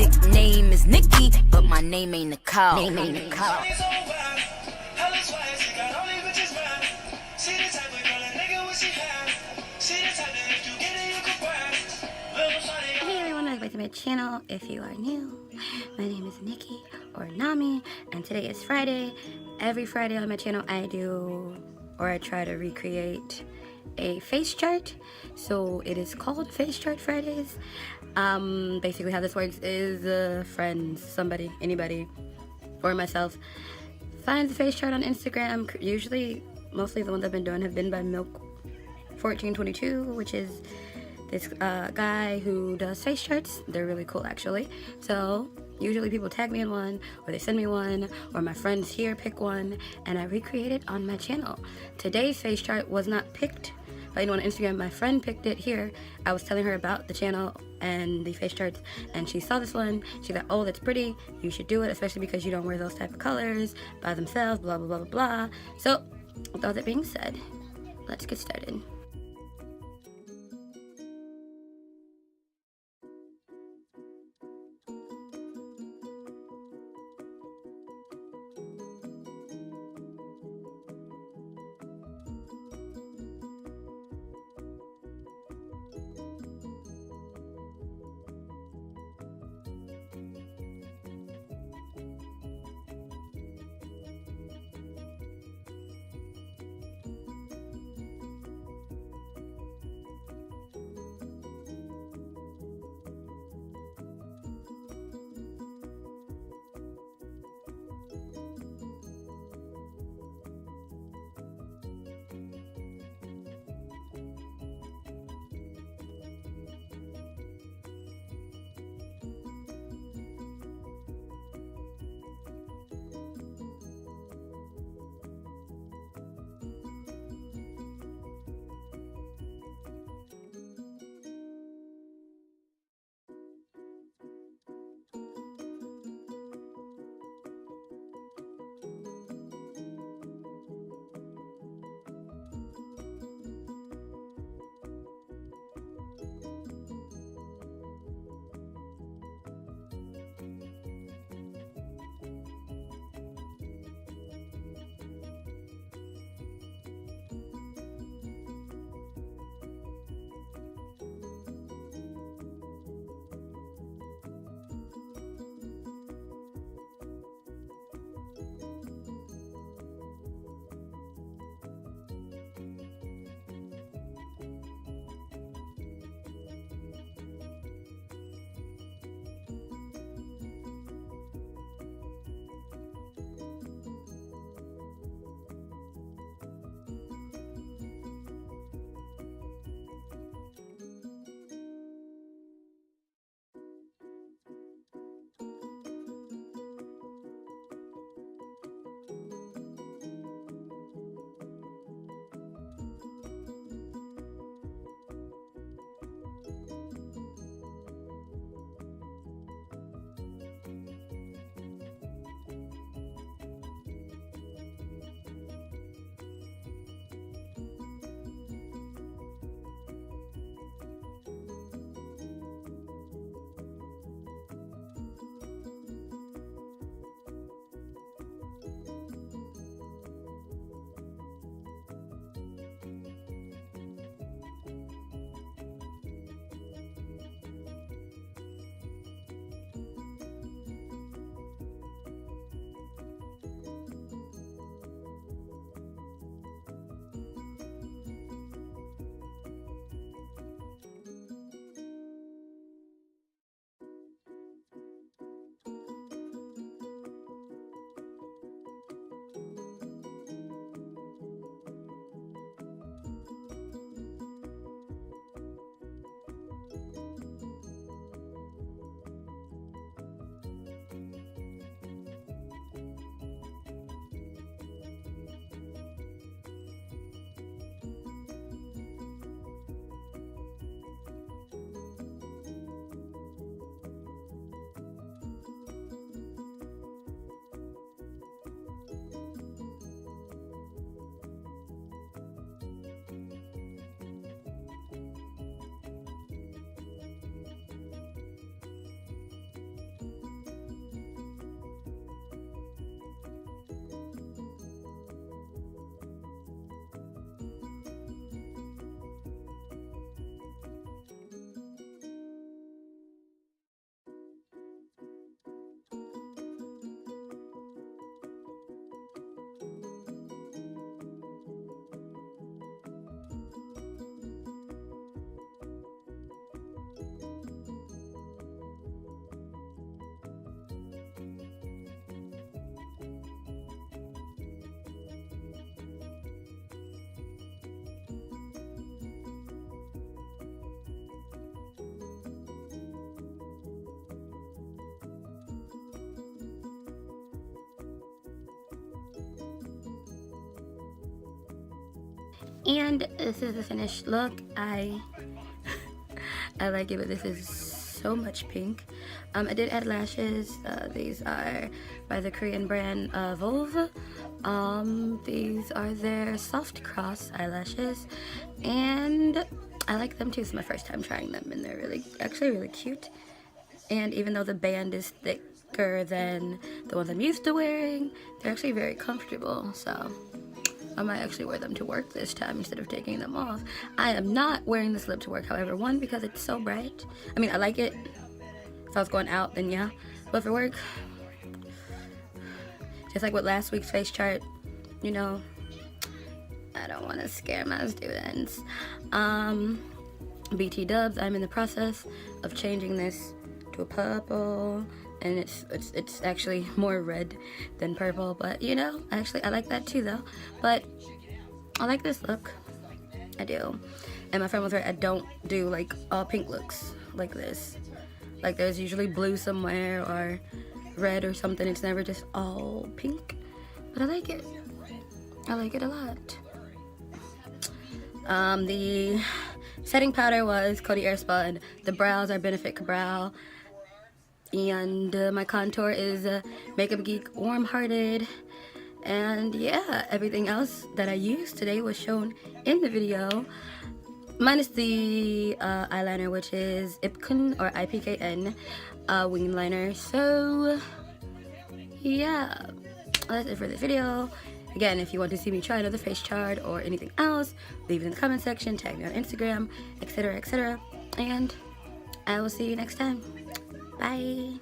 Name is Nikki, but my name ain't Nicole. Name ain't Nicole. Hey everyone, welcome back to my channel. If you are new, my name is Nikki or Nami, and today is Friday. Every Friday on my channel I try to recreate a face chart. So it is called Face Chart Fridays. Basically how this works is friends, somebody, anybody, or myself finds a face chart on Instagram. Usually, mostly the ones I've been doing have been by Milk1422, which is this guy who does face charts. They're really cool actually. So usually people tag me in one, or they send me one, or my friends here pick one, and I recreate it on my channel. Today's face chart was not picked by anyone on Instagram. My friend picked it here. I was telling her about the channel and the face charts, and she saw this one. She's like, oh, that's pretty, you should do it, especially because you don't wear those type of colors by themselves, blah blah blah blah blah. So with all that being said, let's get started. And this is the finished look. I like it, but this is so much pink. I did add lashes. These are by the Korean brand Volve. These are their soft cross eyelashes, and I like them too. It's my first time trying them, and they're actually really cute. And even though the band is thicker than the ones I'm used to wearing, they're actually very comfortable. So I might actually wear them to work this time instead of taking them off. I am not wearing this lip to work, however. One, because it's so bright. I mean, I like it. If I was going out, then yeah. But for work, just like with last week's face chart, you know, I don't want to scare my students. BT dubs, I'm in the process of changing this to a purple, and it's actually more red than purple, but you know, actually I like that too though. But I like this look, I do. And my friend was right, I don't do like all pink looks like this. Like there's usually blue somewhere or red or something. It's never just all pink, but I like it. I like it a lot. The setting powder was Coty Airspun. The brows are Benefit Brow. And my contour is Makeupgeek Warm Hearted. And yeah, everything else that I used today was shown in the video. Minus the eyeliner, which is IPKN or IPKN wing liner. So yeah, that's it for this video. Again, if you want to see me try another face chart or anything else, leave it in the comment section, tag me on Instagram, etc., etc. And I will see you next time. Bye.